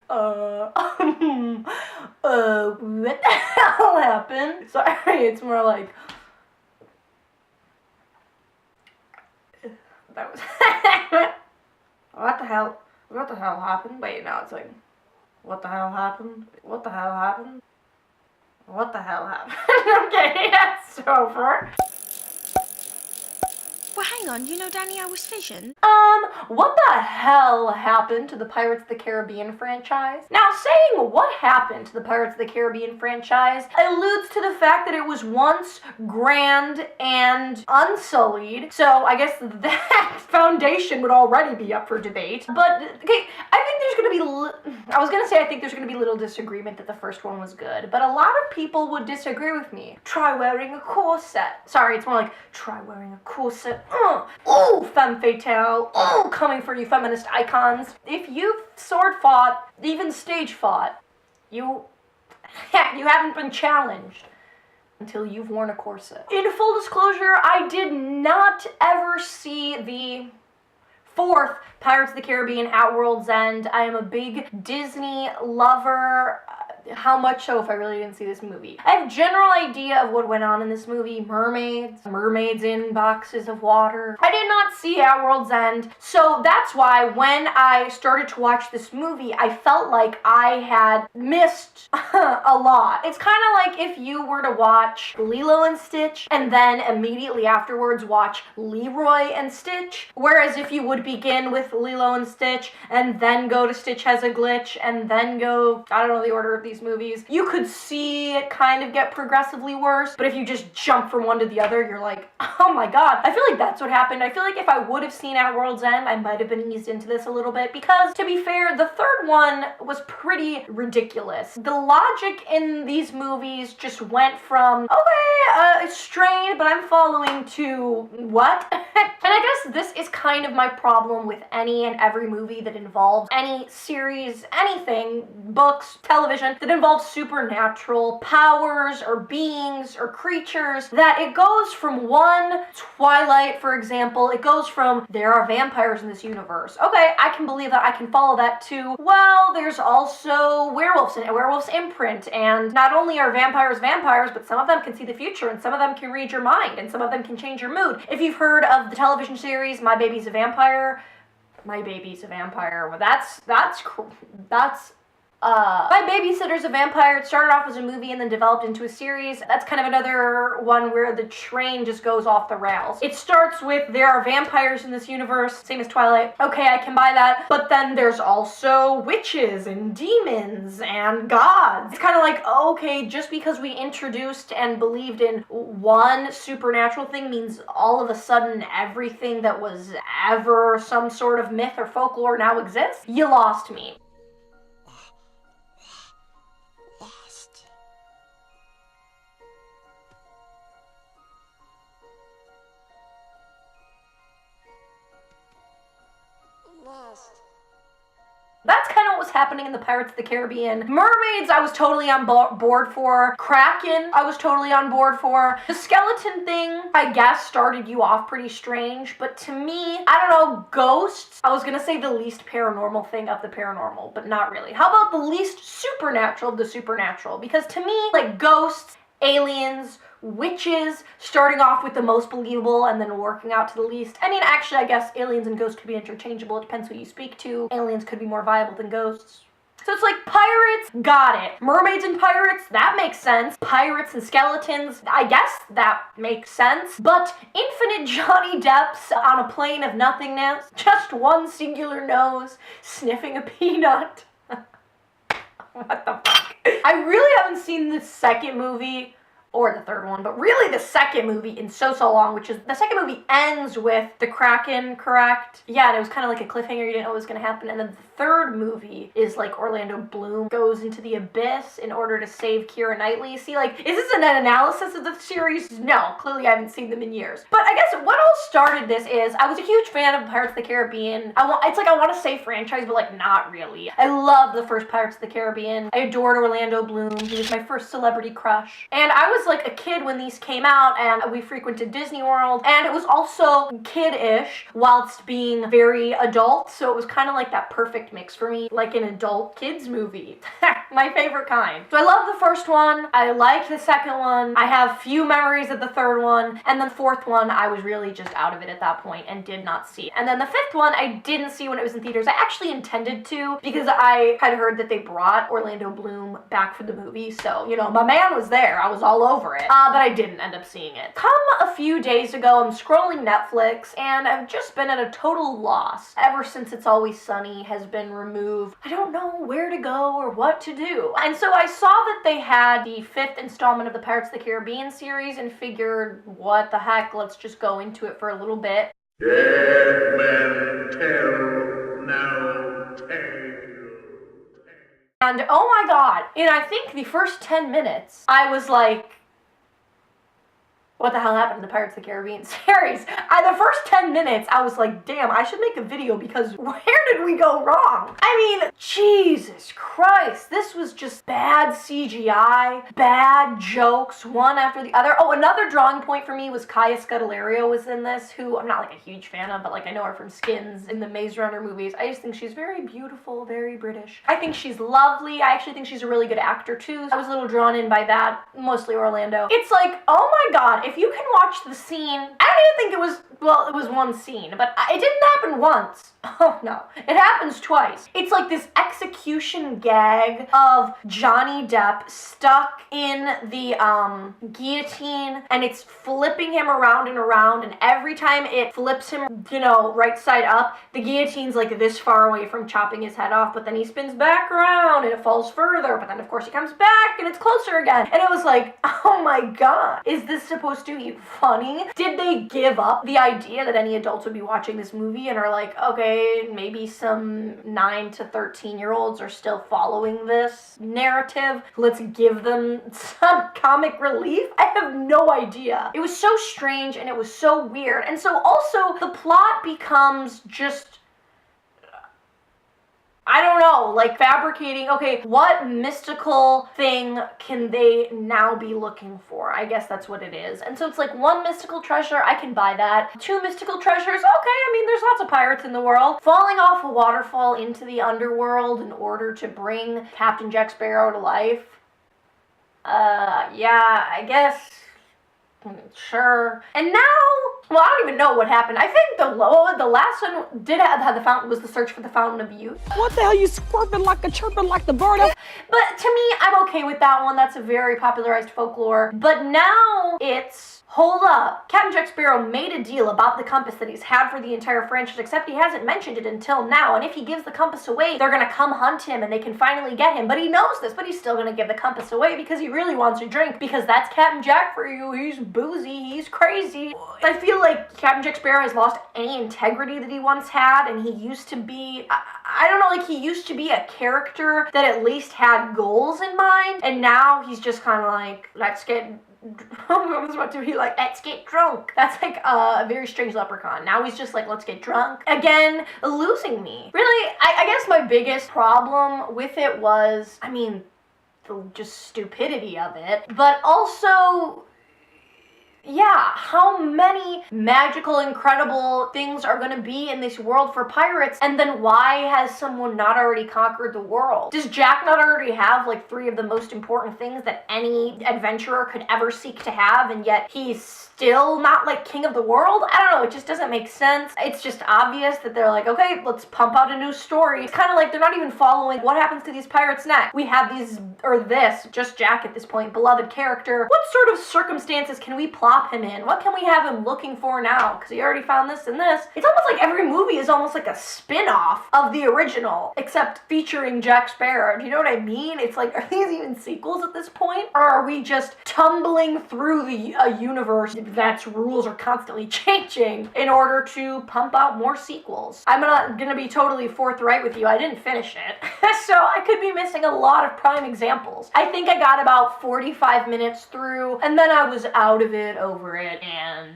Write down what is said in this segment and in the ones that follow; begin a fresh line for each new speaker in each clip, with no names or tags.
What the hell happened? Sorry, it's more like... That was... What the hell? What the hell happened? Wait, now it's like... What the hell happened? What the hell happened? What the hell happened? Okay, that's over.
Well, hang on, you know DaniEllisVision?
What the hell happened to the Pirates of the Caribbean franchise? Now, saying what happened to the Pirates of the Caribbean franchise alludes to the fact that it was once grand and unsullied, so I guess that foundation would already be up for debate. But, okay, I think there's gonna be little disagreement that the first one was good, but a lot of people would disagree with me. Try wearing a corset. Sorry, it's more like, try wearing a corset. Ooh, femme fatale. Ooh, coming for you feminist icons. If you've sword fought, even stage fought, you haven't been challenged until you've worn a corset. In full disclosure, I did not ever see the fourth Pirates of the Caribbean at World's End. I am a big Disney lover. How much so if I really didn't see this movie? I have a general idea of what went on in this movie. Mermaids in boxes of water. I did not see At World's End, so that's why when I started to watch this movie, I felt like I had missed a lot. It's kind of like if you were to watch Lilo and Stitch and then immediately afterwards watch Leroy and Stitch, whereas if you would begin with Lilo and Stitch and then go to Stitch Has a Glitch and then go, I don't know the order of these movies, you could see it kind of get progressively worse, but if you just jump from one to the other, you're like, oh my god. I feel like that's what happened. I feel like if I would have seen At World's End, I might have been eased into this a little bit, because to be fair, the third one was pretty ridiculous. The logic in these movies just went from, okay, it's strained, but I'm following, to what? And I guess this is kind of my problem with any and every movie that involves any series, anything, books, television, that involves supernatural powers or beings or creatures, that it goes from one Twilight, for example, it goes from, there are vampires in this universe. Okay, I can believe that, I can follow that, to, well, there's also werewolves and werewolves imprint, and not only are vampires vampires, but some of them can see the future, and some of them can read your mind, and some of them can change your mood. If you've heard of the television series My Baby's a Vampire, My Babysitter's a Vampire. It started off as a movie and then developed into a series. That's kind of another one where the train just goes off the rails. It starts with, there are vampires in this universe, same as Twilight. Okay, I can buy that. But then there's also witches and demons and gods. It's kind of like, okay, just because we introduced and believed in one supernatural thing means all of a sudden everything that was ever some sort of myth or folklore now exists? You lost me. That's kind of what was happening in the Pirates of the Caribbean. Mermaids, I was totally on board for. Kraken, I was totally on board for. The skeleton thing, I guess, started you off pretty strange, but to me, I don't know, ghosts, I was gonna say the least paranormal thing of the paranormal, but not really. How about the least supernatural of the supernatural? Because to me, like, ghosts, aliens, witches, starting off with the most believable and then working out to the least. I mean, actually, I guess aliens and ghosts could be interchangeable. It depends who you speak to. Aliens could be more viable than ghosts. So it's like, pirates, got it. Mermaids and pirates, that makes sense. Pirates and skeletons, I guess that makes sense. But infinite Johnny Depps on a plane of nothingness, just one singular nose, sniffing a peanut. What the fuck? I really haven't seen the second movie, or the third one, but really the second movie in so long, which is, the second movie ends with the Kraken, correct? Yeah, and it was kind of like a cliffhanger, you didn't know what was gonna happen, and then the third movie is like Orlando Bloom goes into the abyss in order to save Keira Knightley. See, like, is this an analysis of the series? No, clearly I haven't seen them in years. But I guess what all started this is, I was a huge fan of Pirates of the Caribbean. It's like I want to say franchise, but like not really. I love the first Pirates of the Caribbean. I adored Orlando Bloom. He was my first celebrity crush. And I was like a kid when these came out, and we frequented Disney World, and it was also kid-ish whilst being very adult, so it was kind of like that perfect perfect mix for me, like an adult kids movie. My favorite kind. So I love the first one, I liked the second one, I have few memories of the third one, and then the fourth one, I was really just out of it at that point and did not see it. And then the fifth one, I didn't see when it was in theaters. I actually intended to, because I had heard that they brought Orlando Bloom back for the movie, so, you know, my man was there, I was all over it, but I didn't end up seeing it. Come a few days ago, I'm scrolling Netflix, and I've just been at a total loss ever since It's Always Sunny has been removed. I don't know where to go or what to do. And so I saw that they had the fifth installment of the Pirates of the Caribbean series and figured, what the heck, let's just go into it for a little bit.
Dead men tell no tale.
And oh my god, in I think the first 10 minutes, I was like, what the hell happened to the Pirates of the Caribbean series? The first 10 minutes, I was like, damn, I should make a video because where did we go wrong? I mean, Jesus Christ, this was just bad CGI, bad jokes, one after the other. Oh, another drawing point for me was Kaya Scodelario was in this, who I'm not like a huge fan of, but like I know her from Skins in the Maze Runner movies. I just think she's very beautiful, very British. I think she's lovely. I actually think she's a really good actor too. I was a little drawn in by that, mostly Orlando. It's like, oh my god, if you can watch the scene, I don't even think it was, well, it was one scene, but it didn't happen once. Oh no, it happens twice. It's like this execution gag of Johnny Depp stuck in the guillotine, and it's flipping him around and around, and every time it flips him, you know, right side up, the guillotine's like this far away from chopping his head off, but then he spins back around and it falls further, but then of course he comes back and it's closer again. And it was like, oh my god, is this supposed to be funny? Did they give up the idea that any adults would be watching this movie and are like, okay, maybe some 9 to 13-year-olds are still following this narrative. Let's give them some comic relief. I have no idea. It was so strange and it was so weird. And so also the plot becomes just, I don't know, like fabricating, okay, what mystical thing can they now be looking for? I guess that's what it is. And so it's like one mystical treasure, I can buy that. Two mystical treasures, okay, I mean, there's lots of pirates in the world. Falling off a waterfall into the underworld in order to bring Captain Jack Sparrow to life. Yeah, I guess. Sure. And now, well, I don't even know what happened. I think the last one did have the fountain, was the search for the fountain of youth.
What the hell you squirping like a chirping like the bird?
But to me, I'm okay with that one. That's a very popularized folklore. But now it's, hold up, Captain Jack Sparrow made a deal about the compass that he's had for the entire franchise, except he hasn't mentioned it until now. And if he gives the compass away, they're gonna come hunt him and they can finally get him. But he knows this, but he's still gonna give the compass away because he really wants to drink, because that's Captain Jack for you. He's boozy, he's crazy. I feel like Captain Jack Sparrow has lost any integrity that he once had, and he used to be, I don't know, like he used to be a character that at least had goals in mind, and now he's just kind of like, let's get I was about to be like, let's get drunk. That's like a very strange leprechaun. Now he's just like, let's get drunk. Again, losing me. Really, I guess my biggest problem with it was, I mean, the just stupidity of it, but also, yeah, how many magical, incredible things are gonna be in this world for pirates, and then why has someone not already conquered the world? Does Jack not already have like 3 of the most important things that any adventurer could ever seek to have, and yet he's still not like king of the world? I don't know, it just doesn't make sense. It's just obvious that they're like, okay, let's pump out a new story. It's kind of like they're not even following what happens to these pirates next. We have these, or this, just Jack at this point, beloved character. What sort of circumstances can we plop him in? What can we have him looking for now? Because he already found this and this. It's almost like every movie is almost like a spin-off of the original, except featuring Jack Sparrow. Do you know what I mean? It's like, are these even sequels at this point? Or are we just tumbling through a universe that's rules are constantly changing in order to pump out more sequels? I'm not gonna be totally forthright with you. I didn't finish it. So I could be missing a lot of prime examples. I think I got about 45 minutes through, and then I was out of it, over it, and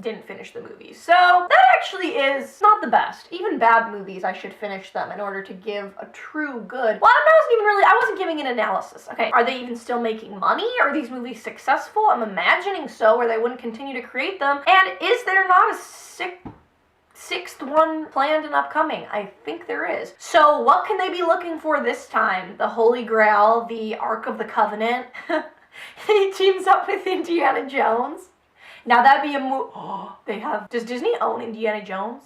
didn't finish the movie. So that actually is not the best. Even bad movies, I should finish them in order to give a true good. Well, I wasn't giving an analysis. Okay, are they even still making money? Are these movies successful? I'm imagining so, or they wouldn't continue to create them. And is there not a sixth one planned and upcoming. I think there is. So what can they be looking for this time? The Holy Grail, the Ark of the Covenant. He teams up with Indiana Jones. Now that'd be a they have. Does Disney own Indiana Jones?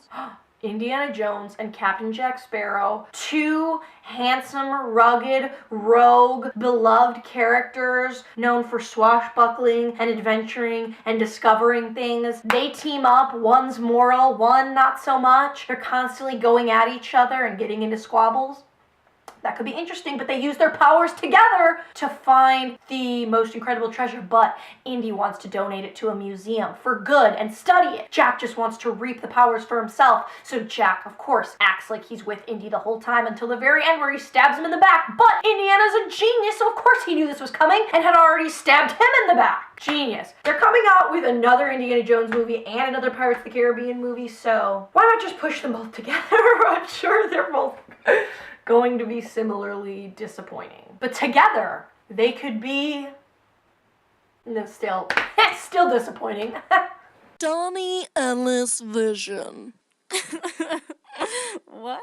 Indiana Jones and Captain Jack Sparrow, two handsome, rugged, rogue, beloved characters known for swashbuckling and adventuring and discovering things. They team up, one's moral, one not so much. They're constantly going at each other and getting into squabbles. That could be interesting, but they use their powers together to find the most incredible treasure. But Indy wants to donate it to a museum for good and study it. Jack just wants to reap the powers for himself. So Jack, of course, acts like he's with Indy the whole time until the very end where he stabs him in the back. But Indiana's a genius, so of course he knew this was coming and had already stabbed him in the back. Genius. They're coming out with another Indiana Jones movie and another Pirates of the Caribbean movie, so why not just push them both together? I'm sure they're both going to be similarly disappointing. But together, they could be... No, still disappointing.
DaniEllisVision. What?